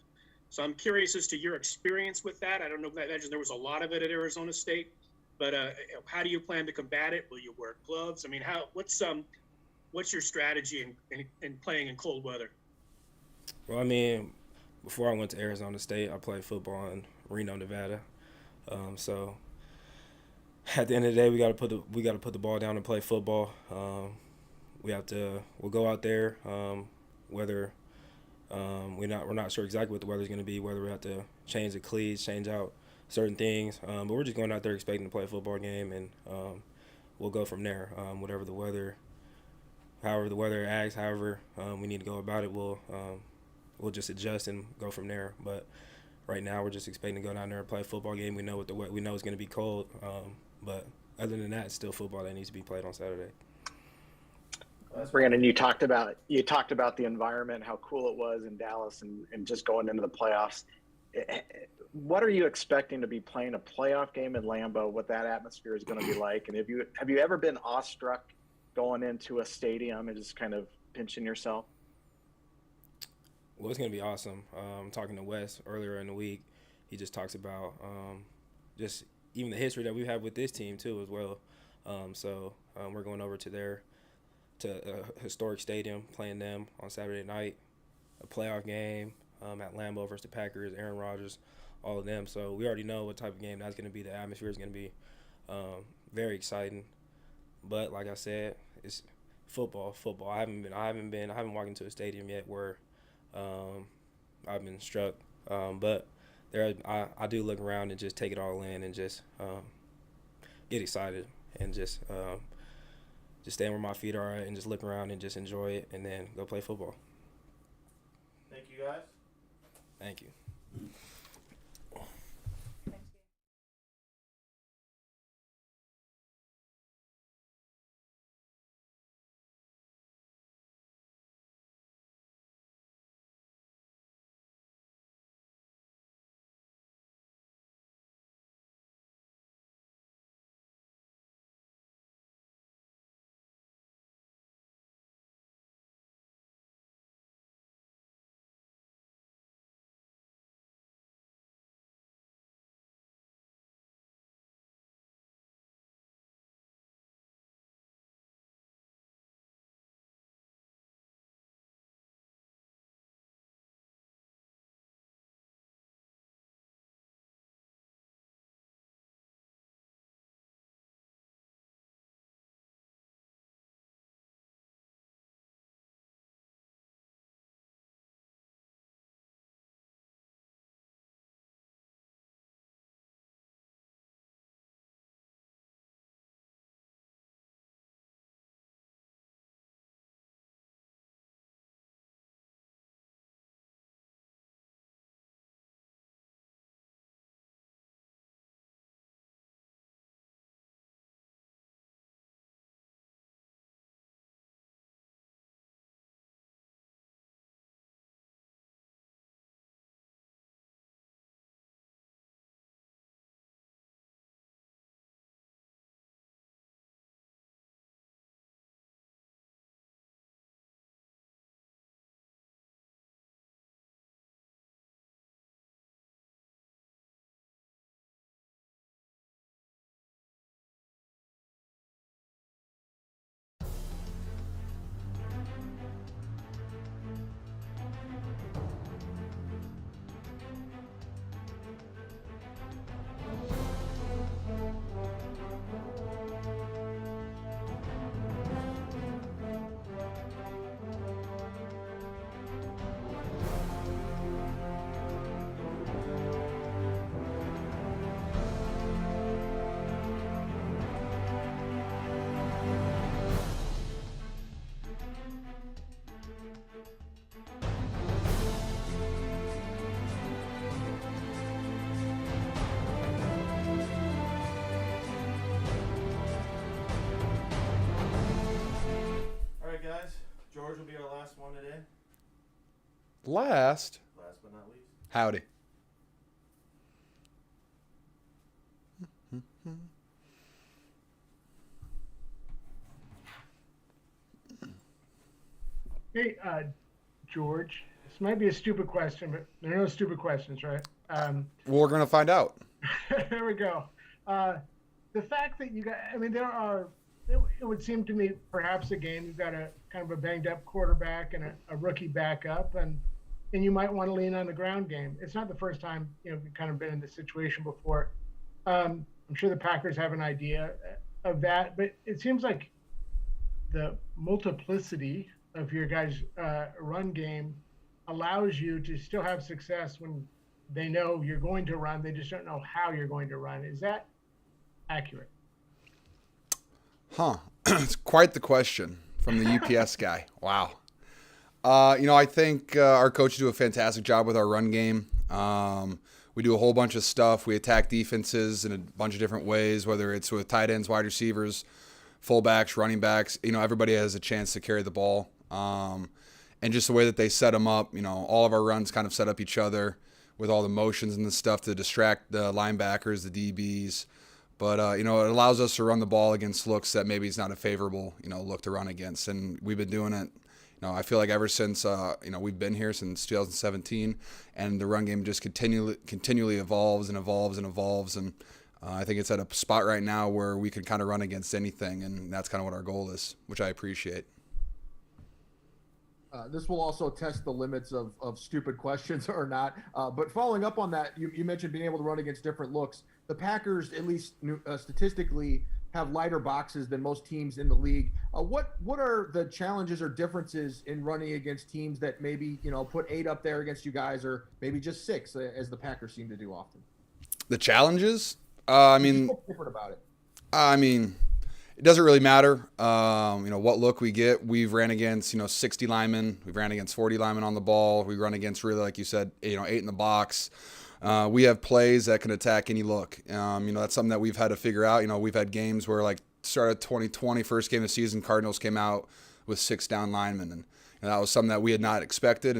Speaker 5: So I'm curious as to your experience with that. I don't know. I imagine there was a lot of it at Arizona State, but how do you plan to combat it? Will you wear gloves? I mean, what's your strategy in playing in cold weather?
Speaker 18: Well, I mean, before I went to Arizona State, I played football in Reno, Nevada. So at the end of the day, we got to put the ball down and play football. We'll go out there, whether we're not sure exactly what the weather's going to be, whether we have to change the cleats, change out certain things. But we're just going out there expecting to play a football game, and we'll go from there. However the weather acts, however we need to go about it, we'll just adjust and go from there. But right now, we're just expecting to go down there and play a football game. We know we know it's going to be cold, but other than that, it's still football that needs to be played on Saturday.
Speaker 6: Brandon, you talked about the environment, how cool it was in Dallas, and just going into the playoffs. What are you expecting to be playing a playoff game in Lambeau? What that atmosphere is going to be like? And have you ever been awestruck going into a stadium and just kind of pinching yourself?
Speaker 18: Well, it's going to be awesome. Talking to Wes earlier in the week, he just talks about just even the history that we have with this team too as well. So we're going over to their to a historic stadium, playing them on Saturday night, a playoff game at Lambeau versus the Packers, Aaron Rodgers, all of them. So we already know what type of game that's going to be. The atmosphere is going to be very exciting. But like I said, it's football. I haven't walked into a stadium yet where I've been struck. But I do look around and just take it all in and just get excited and just stand where my feet are and just look around and just enjoy it and then go play football.
Speaker 17: Thank you, guys.
Speaker 18: Thank you.
Speaker 17: George will be our last one today.
Speaker 20: Last
Speaker 17: but not least.
Speaker 20: Howdy.
Speaker 3: Hey, George, this might be a stupid question, but there are no stupid questions, right?
Speaker 20: We're going to find out.
Speaker 3: There we go. The fact that you got, I mean, it would seem to me perhaps a game you've got a kind of a banged up quarterback and a rookie backup, and you might want to lean on the ground game. It's not the first time we've kind of been in this situation before. I'm sure the Packers have an idea of that, but it seems like the multiplicity of your guys' run game allows you to still have success when they know you're going to run. They just don't know how you're going to run. Is that accurate?
Speaker 20: Huh. It's quite the question from the UPS guy. Wow. I think our coaches do a fantastic job with our run game. We do a whole bunch of stuff. We attack defenses in a bunch of different ways, whether it's with tight ends, wide receivers, fullbacks, running backs. Everybody has a chance to carry the ball. And just the way that they set them up, all of our runs kind of set up each other with all the motions and the stuff to distract the linebackers, the DBs. But, it allows us to run the ball against looks that maybe it's not a favorable, look to run against. And we've been doing it, I feel like ever since, we've been here since 2017. And the run game just continually evolves and evolves and evolves. And I think it's at a spot right now where we can kind of run against anything. And that's kind of what our goal is, which I appreciate.
Speaker 1: This will also test the limits of stupid questions or not. But following up on that, you mentioned being able to run against different looks. The Packers, at least statistically, have lighter boxes than most teams in the league. What are the challenges or differences in running against teams that maybe put 8 up there against you guys, or maybe just 6, as the Packers seem to do often?
Speaker 20: The challenges? Different
Speaker 1: about it.
Speaker 20: It doesn't really matter, what look we get. We've ran against, 60 linemen. We've ran against 40 linemen on the ball. We run against, really, like you said, 8 in the box. We have plays that can attack any look. That's something that we've had to figure out. We've had games where, like, start of 2020, first game of the season, Cardinals came out with 6 down linemen. And that was something that we had not expected.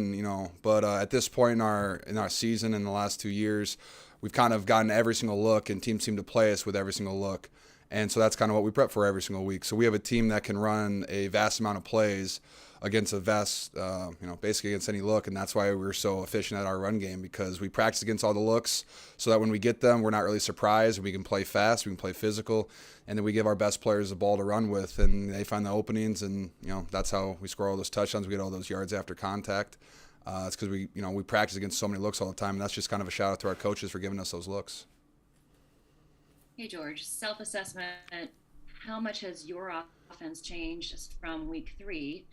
Speaker 20: But at this point in our season, in the last 2 years, we've kind of gotten every single look, and teams seem to play us with every single look. And so that's kind of what we prep for every single week. So we have a team that can run a vast amount of plays against a vast, basically against any look. And that's why we're so efficient at our run game, because we practice against all the looks so that when we get them, we're not really surprised. We can play fast, we can play physical, and then we give our best players the ball to run with, and they find the openings. And, that's how we score all those touchdowns. We get all those yards after contact. It's because we practice against so many looks all the time. And that's just kind of a shout out to our coaches for giving us those looks.
Speaker 7: Hey, George, self-assessment, how much has your offense changed from week 3?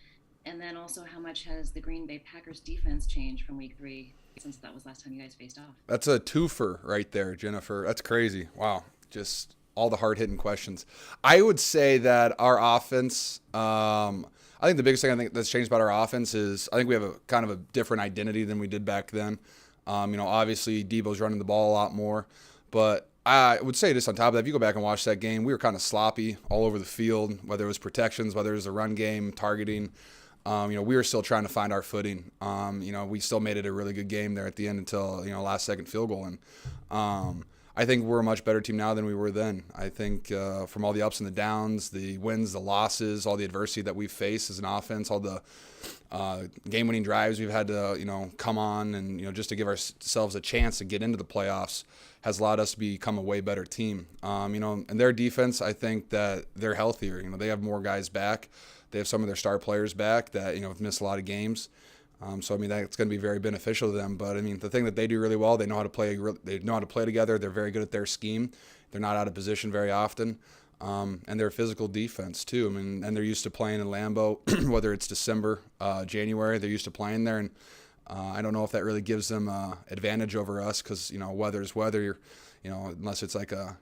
Speaker 7: And then also, how much has the Green Bay Packers defense changed from week 3, since that was last time you guys faced off?
Speaker 20: That's a twofer right there, Jennifer. That's crazy. Wow. Just all the hard-hitting questions. I would say that our offense, I think the biggest thing that's changed about our offense is I think we have a kind of a different identity than we did back then. Obviously, Deebo's running the ball a lot more, but I would say this on top of that, if you go back and watch that game, we were kind of sloppy all over the field, whether it was protections, whether it was a run game, targeting. We were still trying to find our footing. We still made it a really good game there at the end until, last second field goal. And I think we're a much better team now than we were then. I think from all the ups and the downs, the wins, the losses, all the adversity that we've faced as an offense, all the game-winning drives we've had to, come on and, just to give ourselves a chance to get into the playoffs has allowed us to become a way better team. And their defense, I think that they're healthier. They have more guys back. They have some of their star players back that, have missed a lot of games. That's going to be very beneficial to them. But the thing that they do really well, they know how to play. They know how to play together. They're very good at their scheme. They're not out of position very often. And they're a physical defense too. And they're used to playing in Lambeau, whether it's December, January. They're used to playing there, and I don't know if that really gives them advantage over us, because weather's weather. Unless it's like a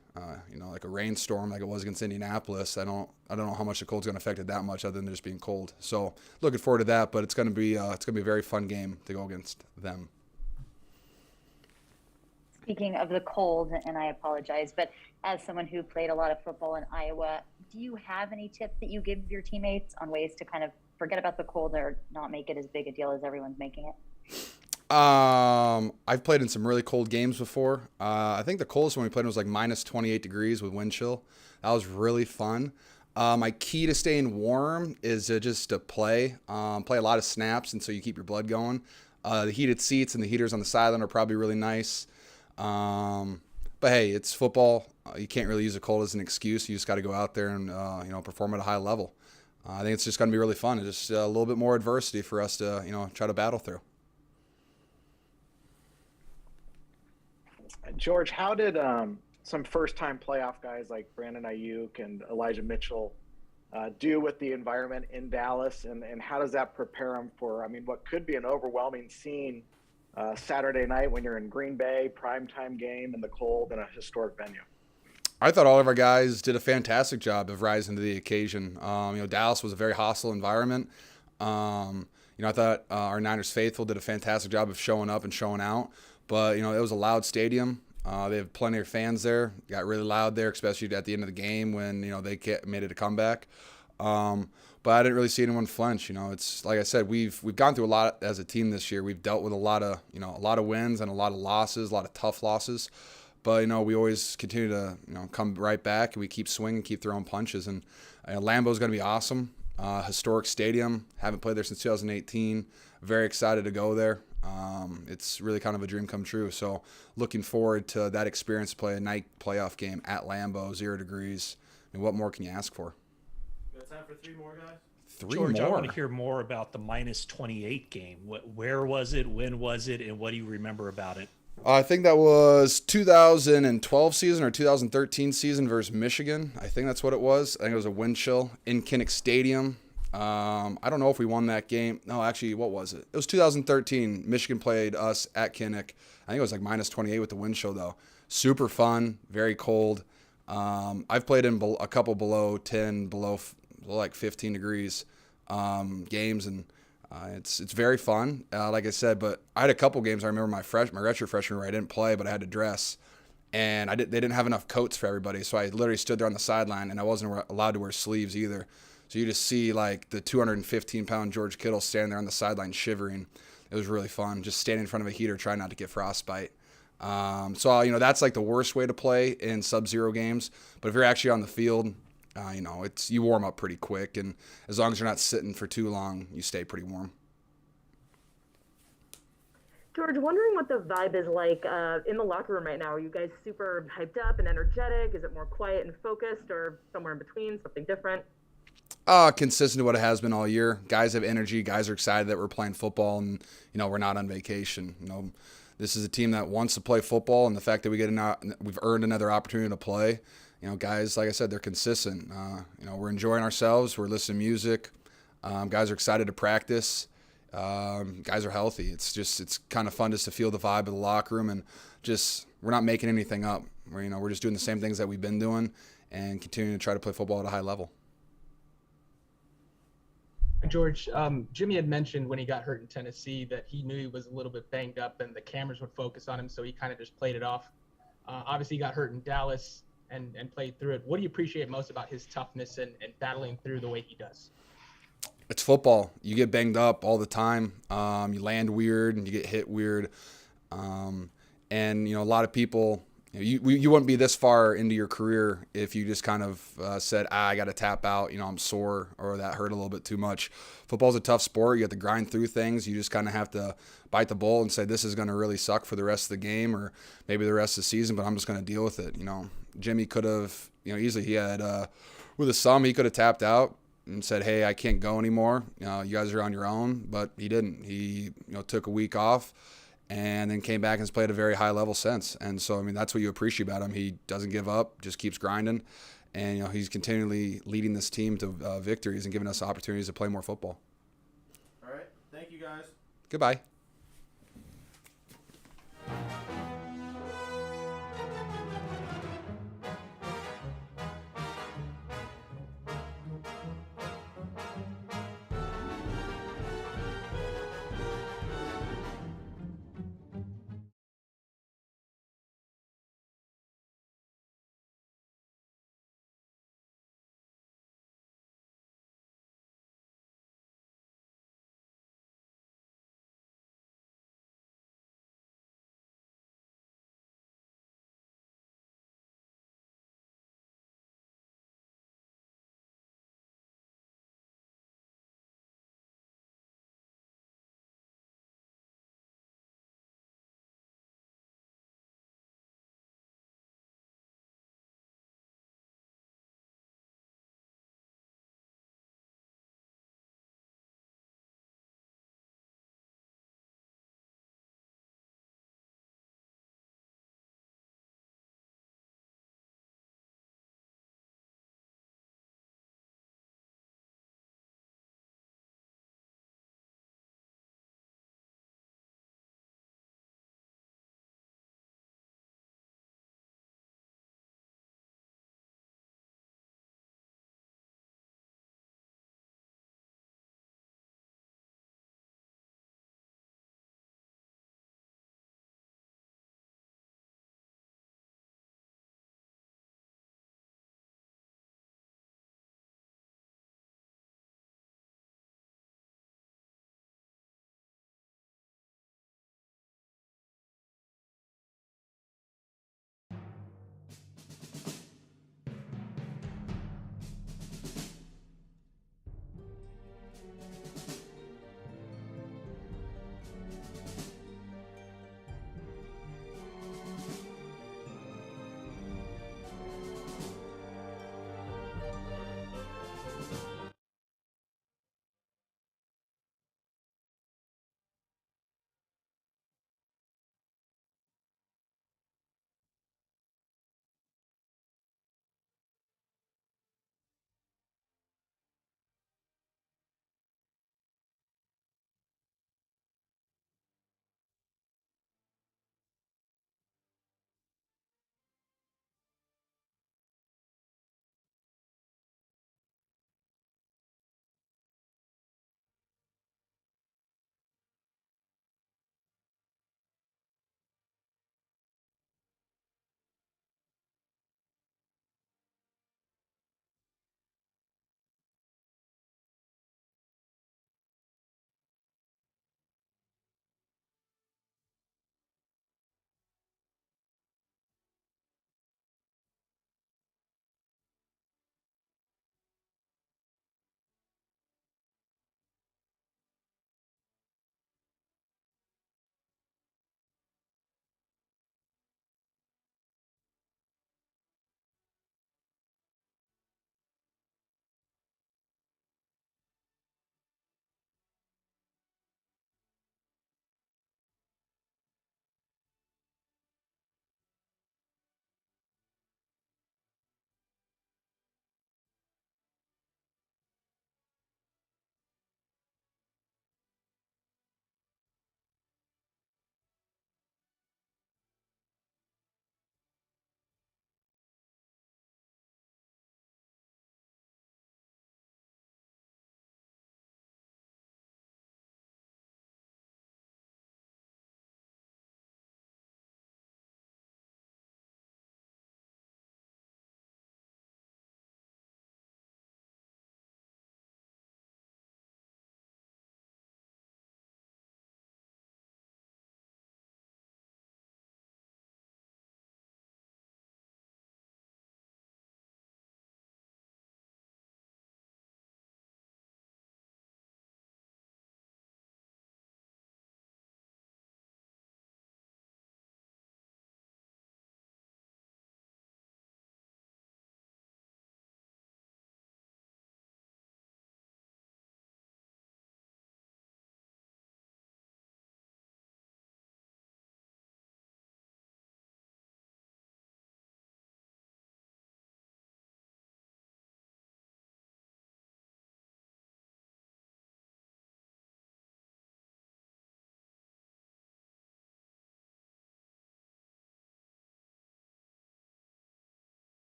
Speaker 20: rainstorm like it was against Indianapolis, I don't know how much the cold's going to affect it that much, other than just being cold. So looking forward to that, but it's going to be a very fun game to go against them.
Speaker 10: Speaking of the cold, and I apologize, but as someone who played a lot of football in Iowa, do you have any tips that you give your teammates on ways to kind of forget about the cold or not make it as big a deal as everyone's making it?
Speaker 20: I've played in some really cold games before. I think the coldest one we played was like minus 28 degrees with wind chill. That was really fun. My key to staying warm is just to play a lot of snaps, and so you keep your blood going. The heated seats and the heaters on the sideline are probably really nice. But hey, it's football. You can't really use the cold as an excuse. You just got to go out there and perform at a high level. I think it's just going to be really fun. It's just a little bit more adversity for us to try to battle through.
Speaker 6: George, how did some first-time playoff guys like Brandon Aiyuk and Elijah Mitchell do with the environment in Dallas, and how does that prepare them for, what could be an overwhelming scene Saturday night when you're in Green Bay, primetime game in the cold in a historic venue?
Speaker 20: I thought all of our guys did a fantastic job of rising to the occasion. Dallas was a very hostile environment. I thought our Niners faithful did a fantastic job of showing up and showing out. But, it was a loud stadium. They have plenty of fans there. Got really loud there, especially at the end of the game when, they made it a comeback. But I didn't really see anyone flinch. It's like I said, we've gone through a lot as a team this year. We've dealt with a lot of wins and a lot of losses, a lot of tough losses. But, we always continue to, come right back, and we keep swinging, keep throwing punches. And Lambeau's going to be awesome. Historic stadium. Haven't played there since 2018. Very excited to go there. It's really kind of a dream come true. So looking forward to that experience, play a night playoff game at Lambeau, 0 degrees. What more can you ask for?
Speaker 17: We got time for 3 more, guys?
Speaker 15: George, I
Speaker 20: more.
Speaker 15: want to hear more about the -28 game. Where was it? When was it? And what do you remember about it?
Speaker 20: I think that was 2012 season or 2013 season versus Michigan. I think that's what it was. I think it was a wind chill in Kinnick Stadium. I don't know if we won that game. No, actually, what was it? It was 2013. Michigan played us at Kinnick. I think it was like -28 with the wind chill, though. Super fun, very cold. I've played in a couple below 10, below like 15 degrees games, and it's very fun, like I said. But I had a couple games. I remember my redshirt freshman where I didn't play, but I had to dress, and they didn't have enough coats for everybody, so I literally stood there on the sideline, and I wasn't allowed to wear sleeves either. So you just see like the 215-pound George Kittle standing there on the sideline shivering. It was really fun, just standing in front of a heater trying not to get frostbite. So that's like the worst way to play in sub-zero games. But if you're actually on the field, you warm up pretty quick, and as long as you're not sitting for too long, you stay pretty warm.
Speaker 19: George, wondering what the vibe is like in the locker room right now. Are you guys super hyped up and energetic? Is it more quiet and focused, or somewhere in between, something different?
Speaker 20: Consistent to what it has been all year. Guys have energy. Guys are excited that we're playing football, and we're not on vacation. This is a team that wants to play football, and the fact that we've earned another opportunity to play. Guys, like I said, they're consistent. We're enjoying ourselves. We're listening to music. Guys are excited to practice. Guys are healthy. It's kind of fun just to feel the vibe of the locker room, and we're not making anything up. We're just doing the same things that we've been doing and continuing to try to play football at a high level.
Speaker 21: George, Jimmy had mentioned when he got hurt in Tennessee that he knew he was a little bit banged up and the cameras would focus on him, so he kind of just played it off. Obviously, he got hurt in Dallas and played through it. What do you appreciate most about his toughness and battling through the way he does?
Speaker 20: It's football. You get banged up all the time. You land weird and you get hit weird. And a lot of people, you wouldn't be this far into your career if you just kind of said, I got to tap out, I'm sore, or that hurt a little bit too much. Football's a tough sport. You have to grind through things. You just kind of have to bite the bullet and say, this is going to really suck for the rest of the game or maybe the rest of the season, but I'm just going to deal with it. Jimmy could have, easily he had, with his thumb, he could have tapped out and said, hey, I can't go anymore. You guys are on your own, but he didn't. He, took a week off and then came back and has played at a very high level since. And so, that's what you appreciate about him. He doesn't give up, just keeps grinding. And, he's continually leading this team to victories and giving us opportunities to play more football.
Speaker 17: All right. Thank you, guys.
Speaker 20: Goodbye.